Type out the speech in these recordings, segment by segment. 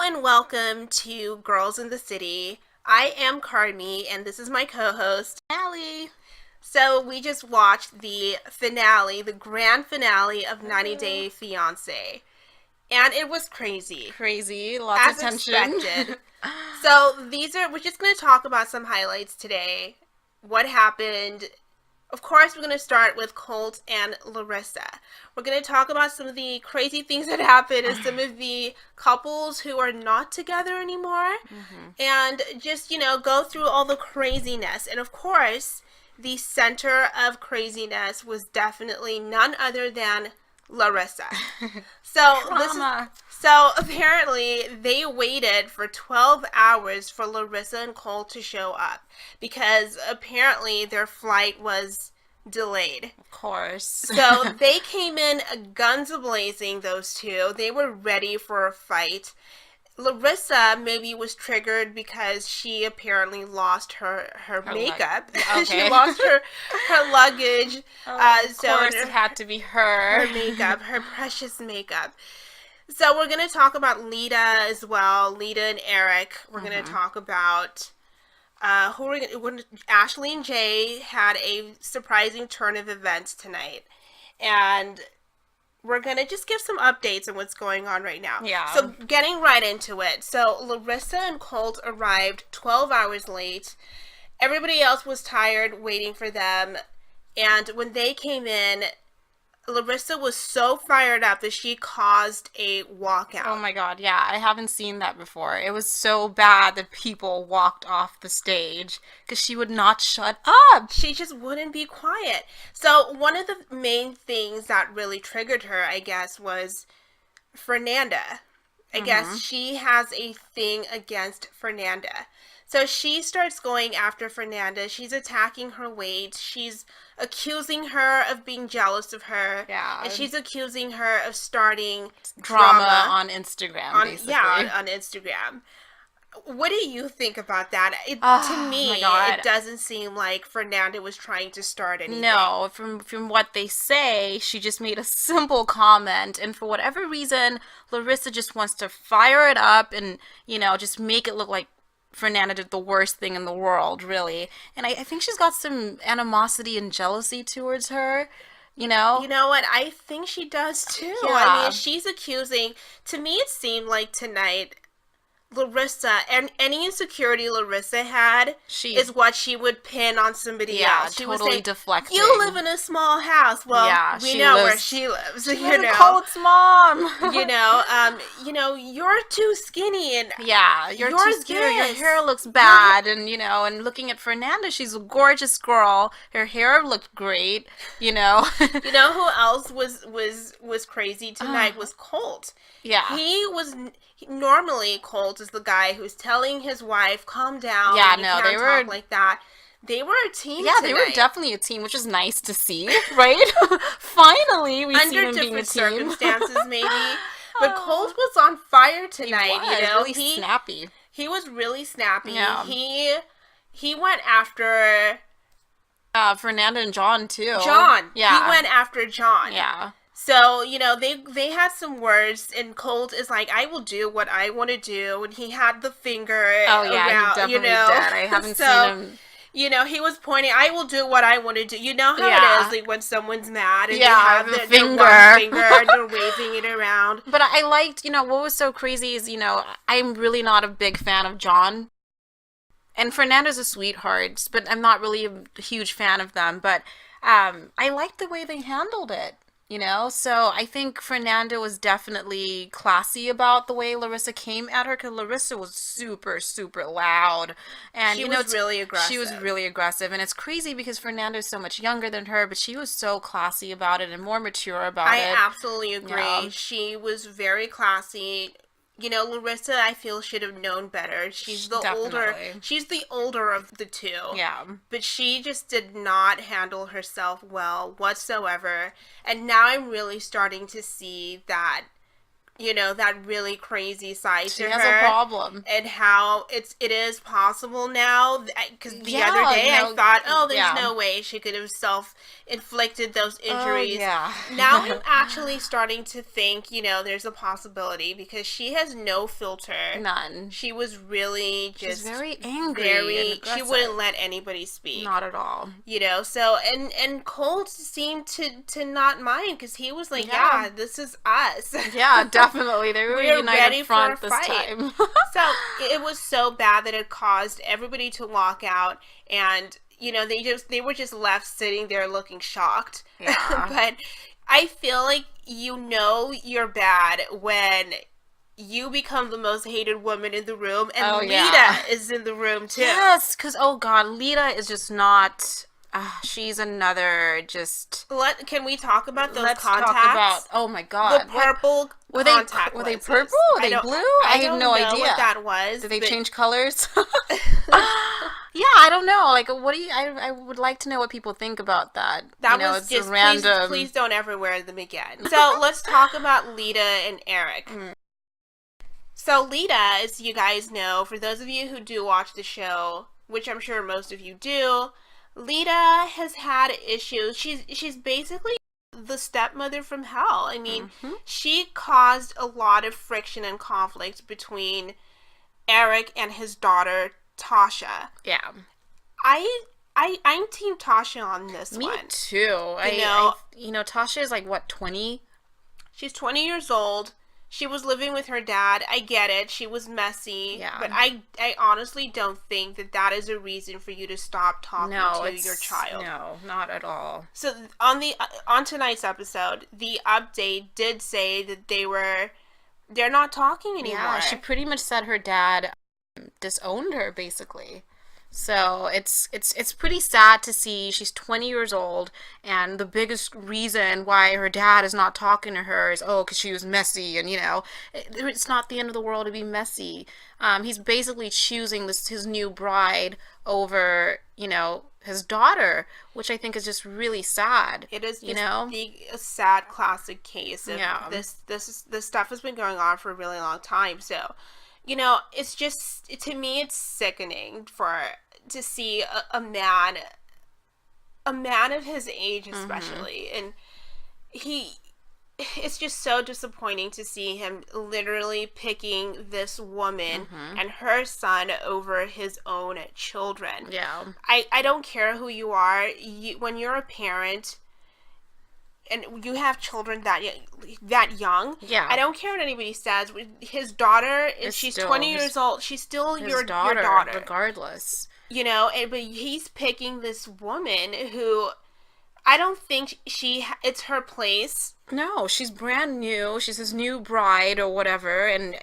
and welcome to Girls in the City. I am Carmi, and this is my co-host, Allie. So we just watched the finale, the grand finale of 90 Day Fiance. And it was crazy. Crazy. Lots As of tension. expected. We're just going to talk about some highlights today. What happened. Of course, we're going to start with Colt and Larissa. We're going to talk about some of the crazy things that happened and some of the couples who are not together anymore. And just, go through all the craziness. And of course, the center of craziness was definitely none other than Larissa. So apparently they waited for 12 hours for Larissa and Cole to show up because apparently their flight was delayed. Of course. So they came in guns a-blazing, those two. They were ready for a fight. Larissa maybe was triggered because she apparently lost her makeup. Okay. She lost her luggage. Of course it had to be her. Her makeup, her precious makeup. So we're going to talk about Leida as well. Leida and Eric. We're going to talk about Ashley and Jay had a surprising turn of events tonight. And we're going to just give some updates on what's going on right now. Yeah. So getting right into it. So Larissa and Colt arrived 12 hours late. Everybody else was tired waiting for them. And when they came in, Larissa was so fired up that she caused a walkout. Oh my god, yeah. I haven't seen that before. It was so bad that people walked off the stage because she would not shut up. She just wouldn't be quiet. So one of the main things that really triggered her, I guess, was Fernanda. I guess she has a thing against Fernanda. So she starts going after Fernanda. She's attacking her weight. She's accusing her of being jealous of her. Yeah. And she's accusing her of starting Drama on Instagram, basically. Yeah, on Instagram. What do you think about that? To me, it doesn't seem like Fernanda was trying to start anything. No, from what they say, she just made a simple comment, and for whatever reason, Larissa just wants to fire it up and, just make it look like Fernanda did the worst thing in the world, really. And I think she's got some animosity and jealousy towards her, You know what? I think she does too. Yeah. I mean, she's accusing. To me, it seemed like tonight, Larissa, and any insecurity Larissa had is what she would pin on somebody else. She totally would say, deflecting. "You live in a small house." Well, we know where she lives. She lives with Colt's mom. You're too skinny, and you're too skinny. Your hair looks bad, and and looking at Fernanda, she's a gorgeous girl. Her hair looked great. You know who else was crazy tonight was Colt. Yeah, normally Colt is the guy who's telling his wife, "Calm down." Yeah, they were talk like that. They were a team. Yeah, tonight. They were definitely a team, which is nice to see, right? Finally, we see under them being a different team. circumstances, maybe. But Colt was on fire tonight. Really snappy. He was really snappy. Yeah. He went after Fernanda and John too. John. Yeah. He went after John. Yeah. So, they had some words, and Colt is like, "I will do what I want to do," and he had the finger around, he definitely did. I haven't seen him. He was pointing, "I will do what I want to do." You know how it is, like, when someone's mad, and they have the their one finger, and they're waving it around. But I liked, what was so crazy is, I'm really not a big fan of John. And Fernanda's a sweetheart, but I'm not really a huge fan of them. But I liked the way they handled it. So I think Fernanda was definitely classy about the way Larissa came at her, because Larissa was super, super loud. And, she was really aggressive. She was really aggressive. And it's crazy because Fernanda is so much younger than her, but she was so classy about it and more mature about it. I absolutely agree. Yeah. She was very classy. Larissa, I feel, should have known better. She's the older of the two. Yeah. But she just did not handle herself well whatsoever. And now I'm really starting to see that that really crazy side She to has a her, problem. and how it is possible now. Because the other Yeah, day I thought, oh, there's yeah. no way she could have self-inflicted those Oh, injuries. yeah. Now I'm actually starting to think, there's a possibility, because she has no filter. None. She was really She's just very angry and she aggressive. wouldn't let anybody speak. Not at all. So and Colt seemed to not mind, because he was like, Yeah. yeah, this is us. Yeah, definitely. They were We're ready united for a front this fight. time. So it was so bad that it caused everybody to walk out, and they were just left sitting there looking shocked. Yeah. But I feel like you're bad when you become the most hated woman in the room, and Oh, Leida yeah. is in the room too. Yes, because, oh God, Leida is just not. She's another just. Can we talk about those Let's contacts? talk about. Oh my God. The purple Were contact were they lenses. purple? Were they blue? I have no idea. What that was. Did they change colors? Yeah, I don't know. Like, what do you? I would like to know what people think about that. That was it's just random. Please don't ever wear them again. So let's talk about Leida and Eric. So Leida, as you guys know, for those of you who do watch the show, which I'm sure most of you do, Leida has had issues. She's basically the stepmother from hell. I mean, she caused a lot of friction and conflict between Eric and his daughter Tasha. Yeah. I'm Team Tasha on this Me one. too. Tasha is like what, 20? She's 20 years old. She was living with her dad. I get it. She was messy. Yeah. But I honestly don't think that is a reason for you to stop talking to your child. No, not at all. So on tonight's episode, the update did say that they're not talking anymore. Yeah, she pretty much said her dad disowned her, basically. So it's pretty sad to see. She's 20 years old, and the biggest reason why her dad is not talking to her is, because she was messy, and it's not the end of the world to be messy. He's basically choosing his new bride over his daughter, which I think is just really sad. It is just a sad classic case of this stuff has been going on for a really long time. So it's just, to me, it's sickening to see a man of his age, especially, and it's just so disappointing to see him literally picking this woman and her son over his own children. Yeah. I don't care who you are. When you're a parent and you have children that young, yeah, I don't care what anybody says. His daughter, she's 20 years old. She's still your daughter, regardless. But he's picking this woman who I don't think it's her place. No, she's brand new. She's his new bride or whatever, and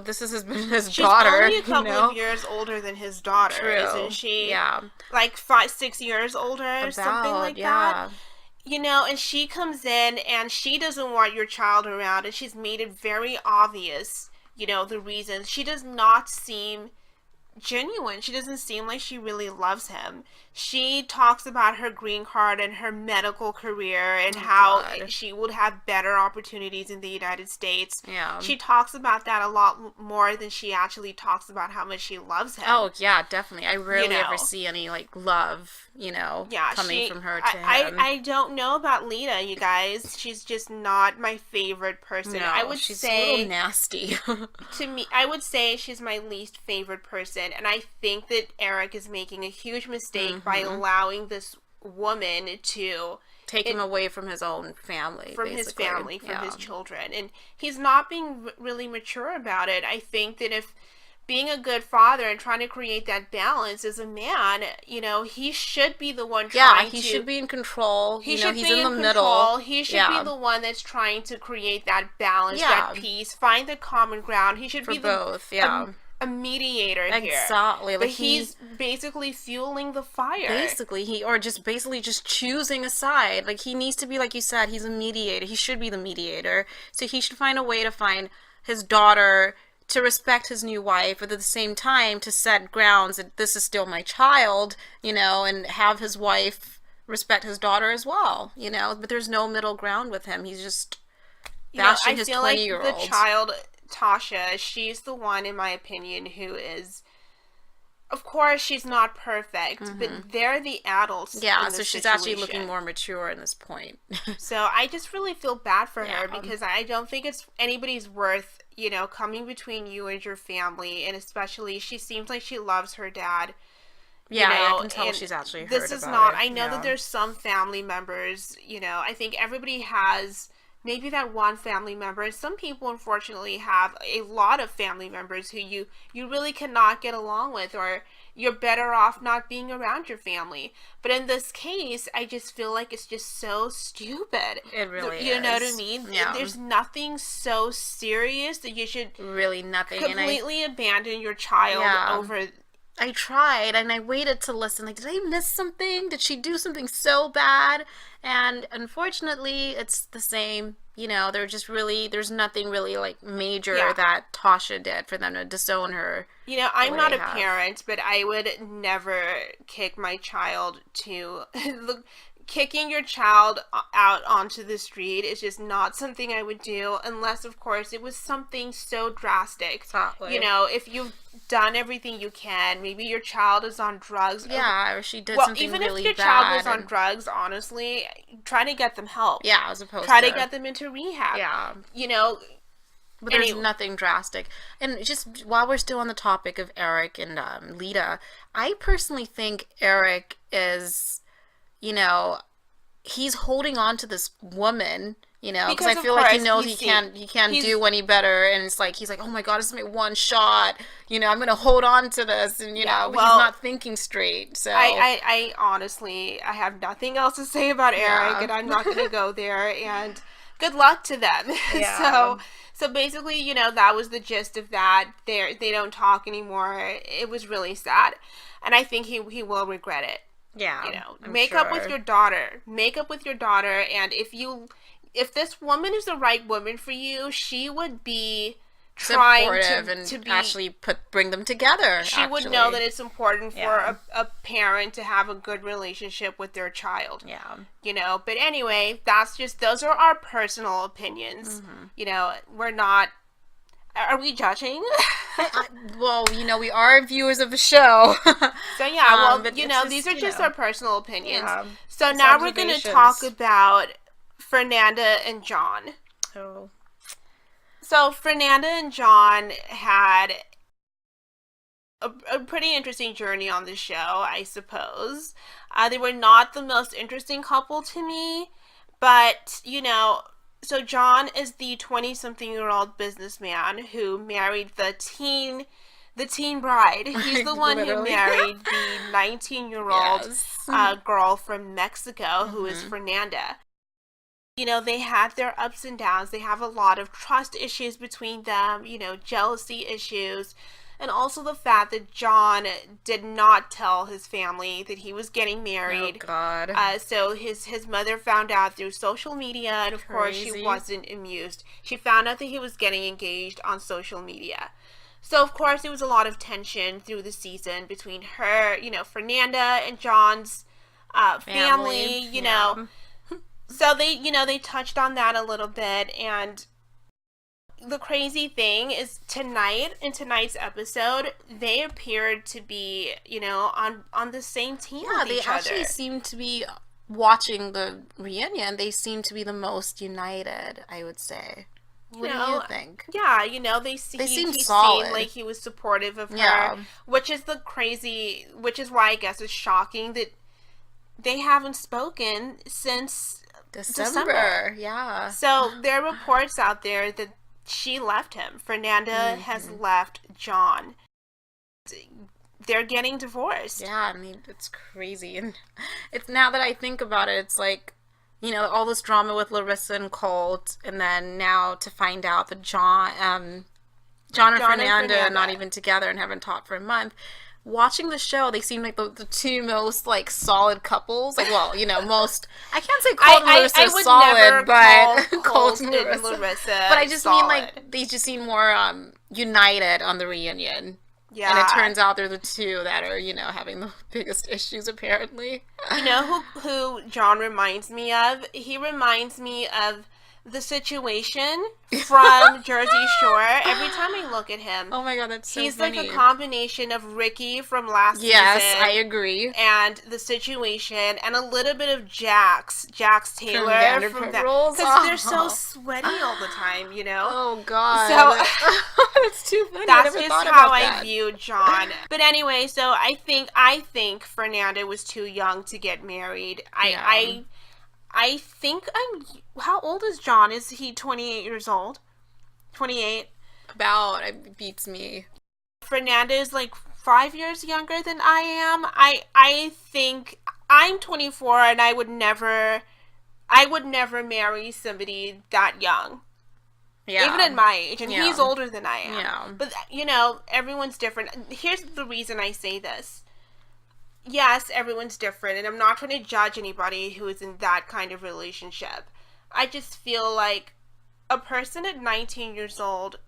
this is his She's daughter. She's only a couple of years older than his daughter, True. Isn't she? Yeah, like 5-6 years older, something like that. And she comes in and she doesn't want your child around, and she's made it very obvious, the reasons. She does not seem genuine. She doesn't seem like she really loves him. She talks about her green card and her medical career and how she would have better opportunities in the United States. Yeah. She talks about that a lot more than she actually talks about how much she loves him. Oh, yeah, definitely. I rarely ever see any, love, coming from her to him. I don't know about Leida, you guys. She's just not my favorite person. No, she's a little nasty. To me, I would say she's my least favorite person, and I think that Eric is making a huge mistake by allowing this woman to take him away from his own family, from his family, from his children, and he's not being really mature about it. I think that if being a good father and trying to create that balance as a man, he should be the one trying to... he should be in control. He's in the control. middle. He should be the one that's trying to create that balance, that peace, find the common ground. He should be both, a mediator here. Exactly. But he's basically fueling the fire. Basically, just choosing a side. He needs to be, like you said, he's a mediator. He should be the mediator. So he should find a way to find his daughter to respect his new wife, but at the same time to set grounds that this is still my child, and have his wife respect his daughter as well, But there's no middle ground with him. He's just bashing I his feel like 20-year-old. the child, Tasha, she's the one, in my opinion, who is. Of course, she's not perfect, but they're the adults Yeah, in so this she's situation. actually looking more mature in this point. So I just really feel bad for Yeah. her because I don't think it's anybody's worth, coming between you and your family, and especially she seems like she loves her dad. Yeah, I can tell she's actually This heard is about not. it. I know Yeah. that there's some family members. I think everybody has maybe that one family member. And some people, unfortunately, have a lot of family members who you really cannot get along with, or you're better off not being around your family. But in this case, I just feel like it's just so stupid. It really is. You know what I mean? Yeah. There's nothing so serious that you should really nothing completely abandon your child over. I tried and I waited to listen. Like, did I miss something? Did she do something so bad? And unfortunately, it's the same. There's nothing really like major that Tasha did for them to disown her. I'm not a parent, but I would never kick my child to kicking your child out onto the street is just not something I would do, unless of course it was something so drastic. Exactly. If you've done everything you can, maybe your child is on drugs. Yeah, or she did something really bad. Even if your child was on drugs, honestly, try to get them help. Yeah, as opposed try to get them into rehab. Yeah. But there's nothing drastic. And just while we're still on the topic of Eric and Leida, I personally think Eric is, he's holding on to this woman, because I feel like he knows he can't do any better, and it's like he's like, oh my god, this is my one shot, I'm gonna hold on to this, and but he's not thinking straight. So I honestly, I have nothing else to say about Eric, and I'm not gonna go there. And good luck to them. Yeah. So basically, that was the gist of that. They don't talk anymore. It was really sad, and I think he will regret it. Yeah. Make up with your daughter. Make up with your daughter, and if this woman is the right woman for you, she would be trying to be, actually bring them together. She would know that it's important for a parent to have a good relationship with their child. Yeah. But anyway, those are our personal opinions. We're not. Are we judging? Well, we are viewers of the show. So yeah, these are just our personal opinions. Yeah, so now we're going to talk about Fernanda and John. Oh. So Fernanda and John had a pretty interesting journey on the show, I suppose. They were not the most interesting couple to me, but so John is the 20-something-year-old businessman who married the teen bride. He's the one who married the 19-year-old girl from Mexico, who is Fernanda. They had their ups and downs. They have a lot of trust issues between them, jealousy issues, and also the fact that John did not tell his family that he was getting married. Oh, God. So his mother found out through social media, and of course she wasn't amused. She found out that he was getting engaged on social media. So, of course, there was a lot of tension through the season between her, Fernanda and John's family, So they touched on that a little bit, and the crazy thing is in tonight's episode, they appeared to be, on the same team with each other. Actually seem to be watching the reunion. They seem to be the most united, I would say. What do you think? Yeah, they seem solid. Seemed like he was supportive of her, which is why I guess it's shocking that they haven't spoken since December. Yeah. So there are reports out there that she left him. Fernanda has left John. They're getting divorced. Yeah, I mean, it's crazy. And it's now that I think about it, it's like, all this drama with Larissa and Colt, and then now to find out that John and Fernanda are not even together and haven't talked for a month. Watching the show, they seem like the two most solid couples. Most. I can't say Colt and Larissa are solid, but Colt and Larissa. But I just mean they just seem more united on the reunion. Yeah. And it turns out they're the two that are having the biggest issues apparently. Who John reminds me of? He reminds me of the situation from Jersey Shore. Every time I look at him, oh my god, that's so he's funny. like a combination of Ricky from last season. Yes, I agree. And the situation, and a little bit of Jax Taylor from Vanderpump Rules. Because they're so sweaty all the time, you know. Oh god. So that's too funny. That's just how I that. view John. But anyway, so I think Fernanda was too young to get married. I think how old is John? Is he 28 years old? 28? About. It beats me. Fernanda is like 5 years younger than I am. I think I'm 24 and I would never marry somebody that young. Yeah. Even at my age. And he's older than I am. Yeah. But, you know, everyone's different. Here's the reason I say this. Yes, everyone's different, and I'm not trying to judge anybody who is in that kind of relationship. I just feel like a person at 19 years old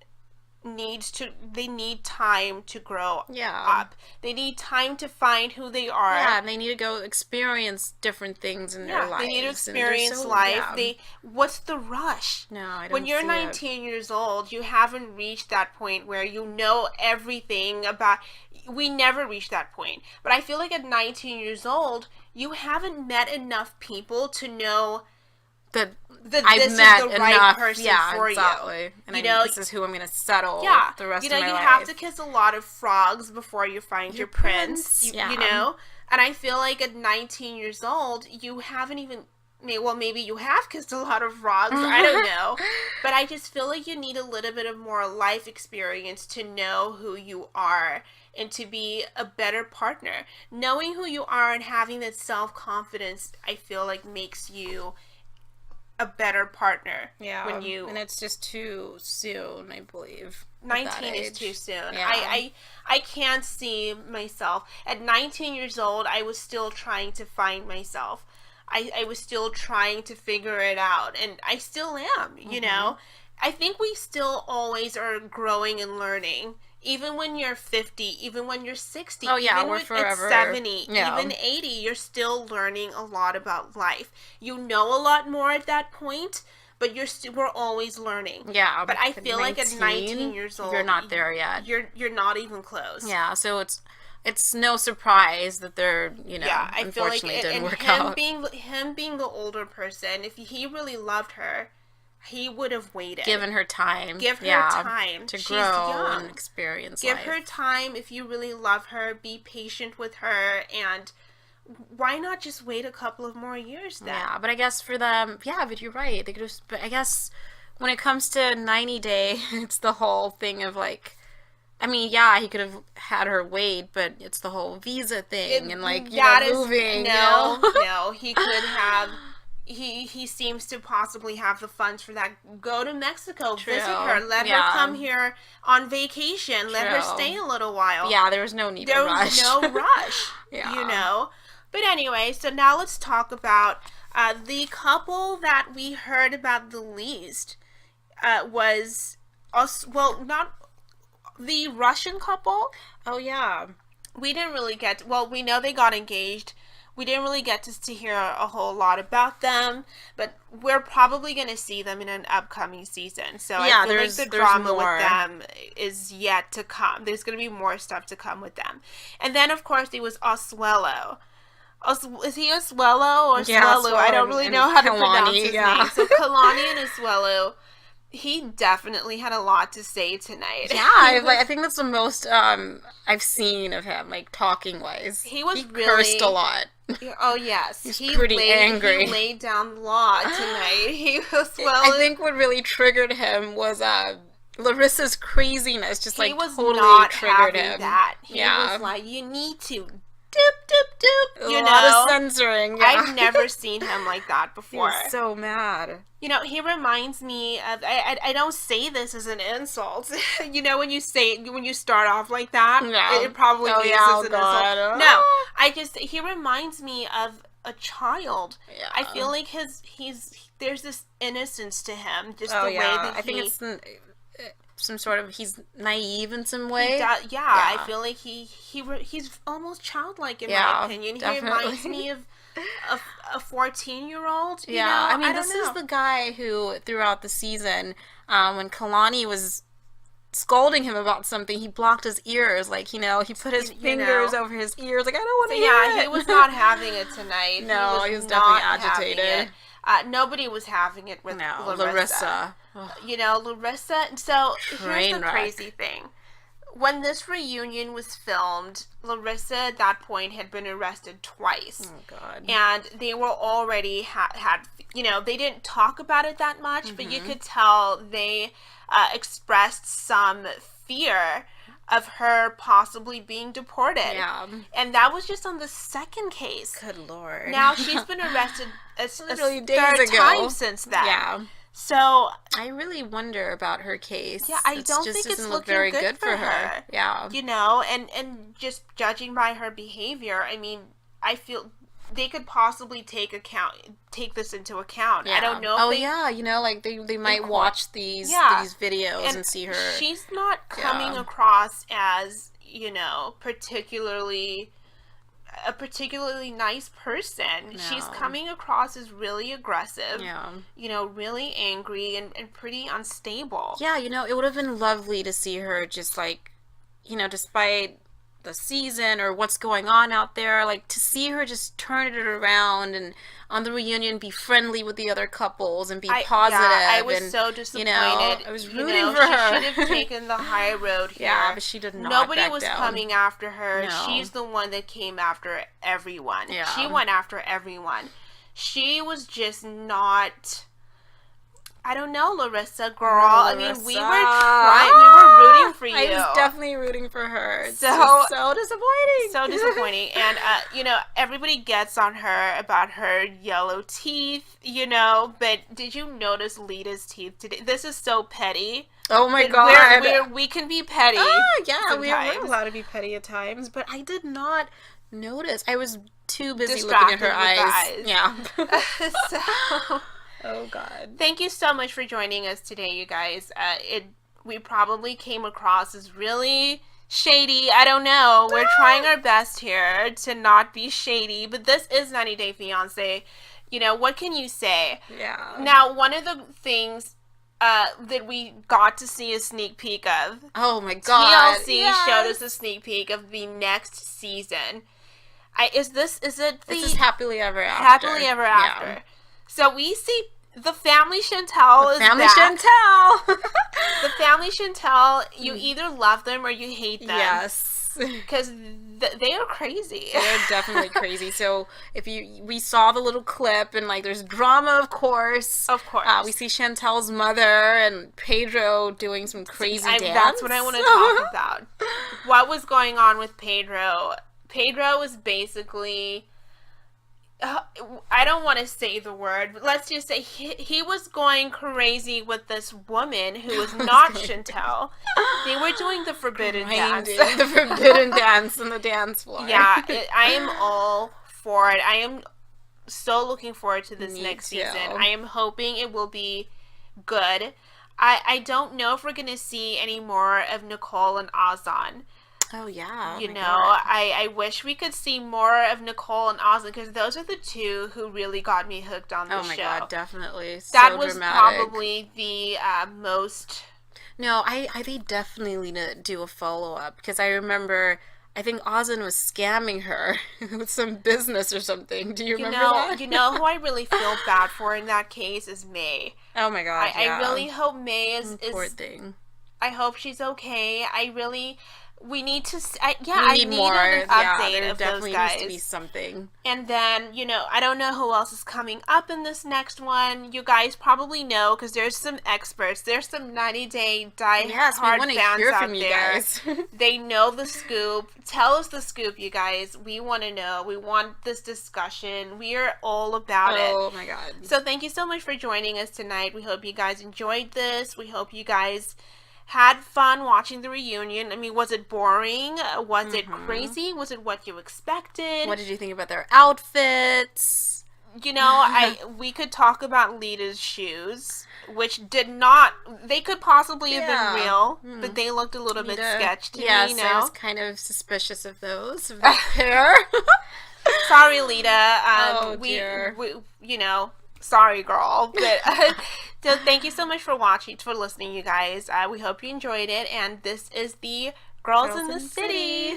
they need time to grow up. They need time to find who they are. Yeah, and they need to go experience different things in their lives. They need to experience life. Yeah. What's the rush? No, I don't When you're 19 years old, you haven't reached that point where you know everything about... We never reach that point. But I feel like at 19 years old, you haven't met enough people to know that I've this met is the enough, right person for exactly. you. And this is who I'm going to settle the rest of my life. You have to kiss a lot of frogs before you find your prince. You know? And I feel like at 19 years old, you haven't even... Well, maybe you have kissed a lot of frogs. I don't know. But I just feel like you need a little bit of more life experience to know who you are and to be a better partner. Knowing who you are and having that self-confidence, I feel like makes you a better partner. Yeah. And it's just too soon, I believe. 19 is too soon. Yeah. I can't see myself. At 19 years old, I was still trying to find myself. I was still trying to figure it out, and I still am, you know? I think we still always are growing and learning, even when you're 50, even when you're 60, even we're forever. At 70, even 80, you're still learning a lot about life. You know a lot more at that point, but we're always learning. Yeah, but I feel like at 19 years old, you're not there yet. You're not even close. Yeah, so it's no surprise that they're, I feel like didn't work out. Him being the older person, if he really loved her, he would have waited. Given her time. Give her time. To She's grow young. and experience Give life. her time. If you really love her, be patient with her, and why not just wait a couple of more years then? Yeah, but I guess for them, but you're right. They could just, but I guess when it comes to 90 Day, it's the whole thing of like, I mean, he could have had her wait, but it's the whole visa thing and like moving. No, he could have. He seems to possibly have the funds for that. Go to Mexico, visit her, let her come here on vacation, let her stay a little while. Yeah, there was no need to rush. There was no rush, you know. But anyway, so now let's talk about the couple that we heard about the least was us. Well, not the Russian couple. Oh yeah, we didn't really get. Well, we know they got engaged. We didn't really get to hear a whole lot about them, but we're probably going to see them in an upcoming season. So I feel like the drama with them is yet to come. There's going to be more stuff to come with them. And then, of course, it was Oswelu. Is he Oswelu or Oswelu? I don't really know how to pronounce his name. So Kalani and Oswelu. He definitely had a lot to say tonight. Yeah, I think that's the most I've seen of him, like talking wise. He really cursed a lot. Oh yes, he's pretty angry. He laid down the law tonight. He was I think what really triggered him was Larissa's craziness. Just like totally not triggered him. That he was like, you need to. A lot of censoring. Yeah. I've never seen him like that before. He's so mad. You know, he reminds me of. I don't say this as an insult. You know, when you start off like that, it probably means as an insult. No, he reminds me of a child. Yeah. I feel like there's this innocence to him, just the way that I think some sort of, he's naive in some way. Yeah, I feel like he's almost childlike in my opinion. Definitely. He reminds me of a 14-year-old. Yeah, I mean, this is the guy who throughout the season, when Kalani was scolding him about something, he blocked his ears, like, he put his fingers over his ears, like, I don't want to hear it. Yeah, he was not having it tonight. No, he was definitely agitated. Nobody was having it with Larissa. Larissa. Larissa. So Train here's the wreck. crazy thing. When this reunion was filmed, Larissa at that point had been arrested twice. Oh, God. And they were already had they didn't talk about it that much, but you could tell they expressed some fear of her possibly being deported. Yeah. And that was just on the second case. Good Lord. Now she's been arrested a Literally third days ago. time since then. Yeah. So I really wonder about her case. yeah, I don't think it's looking very good for her. Yeah. And just judging by her behavior, I mean, I feel they could possibly take this into account. Yeah. I don't know. They might watch these videos and see her. She's not coming across as a particularly nice person. No. She's coming across as really aggressive. Yeah. Really angry and pretty unstable. Yeah, it would have been lovely to see her just like, despite the season or what's going on out there, like to see her just turn it around and on the reunion be friendly with the other couples and be positive. Yeah, I was so disappointed. I was rooting for her. She should have taken the high road here. Yeah, but she did not. Nobody was down. coming after her. No. She's the one that came after everyone. Yeah. She went after everyone. She was just not. I don't know, Larissa, girl. I mean, we were rooting for you. I was definitely rooting for her. It's so disappointing. So disappointing. And, everybody gets on her about her yellow teeth, but did you notice Leida's teeth today? This is so petty. Oh my God. We can be petty. Yeah, we're allowed to be petty at times, but I did not notice. I was too busy Distracted looking at her eyes. Yeah. So... Oh, God. Thank you so much for joining us today, you guys. We probably came across as really shady. I don't know. We're trying our best here to not be shady, but this is 90 Day Fiance. What can you say? Yeah. Now, one of the things that we got to see a sneak peek of. Oh, my God. TLC showed us a sneak peek of the next season. This is Happily Ever After. Happily Ever After. Yeah. So we see the family Chantel is family back. Chantel. The family Chantel, you either love them or you hate them. Yes. Because they are crazy. They're definitely crazy. So we saw the little clip and there's drama, of course. Of course. We see Chantel's mother and Pedro doing some crazy dance. That's what I want to talk about. What was going on with Pedro? Pedro was basically... I don't want to say the word, but let's just say he was going crazy with this woman who was not Chantel. They were doing the forbidden dance. The forbidden dance on the dance floor. Yeah, I am all for it. I am so looking forward to this next season. I am hoping it will be good. I don't know if we're going to see any more of Nicole and Ozan. Oh, yeah. I wish we could see more of Nicole and Ozan because those are the two who really got me hooked on the show. Oh, my God, definitely. That was probably the most... No, they definitely need to do a follow-up because I remember... I think Ozan was scamming her with some business or something. Do you remember that? Who I really feel bad for in that case is May. Oh, my God, I really hope May is... Poor thing. I hope she's okay. We need to. I need more. An update of definitely those guys. Needs to be something. And then I don't know who else is coming up in this next one. You guys probably know because there's some experts. There's some 90 Day die-hard fans out there. They know the scoop. Tell us the scoop, you guys. We want to know. We want this discussion. We are all about it. Oh my God! So thank you so much for joining us tonight. We hope you guys enjoyed this. We hope you guys had fun watching the reunion. I mean, was it boring? Was it crazy? Was it what you expected? What did you think about their outfits? we could talk about Leida's shoes, which did not. They could possibly have been real, but they looked a little bit sketched to me. Yes, I was kind of suspicious of those, of that pair. Sorry, Leida. Oh, dear. We, sorry, girl. But so thank you so much for listening, you guys. We hope you enjoyed it, and this is the Girls in the City.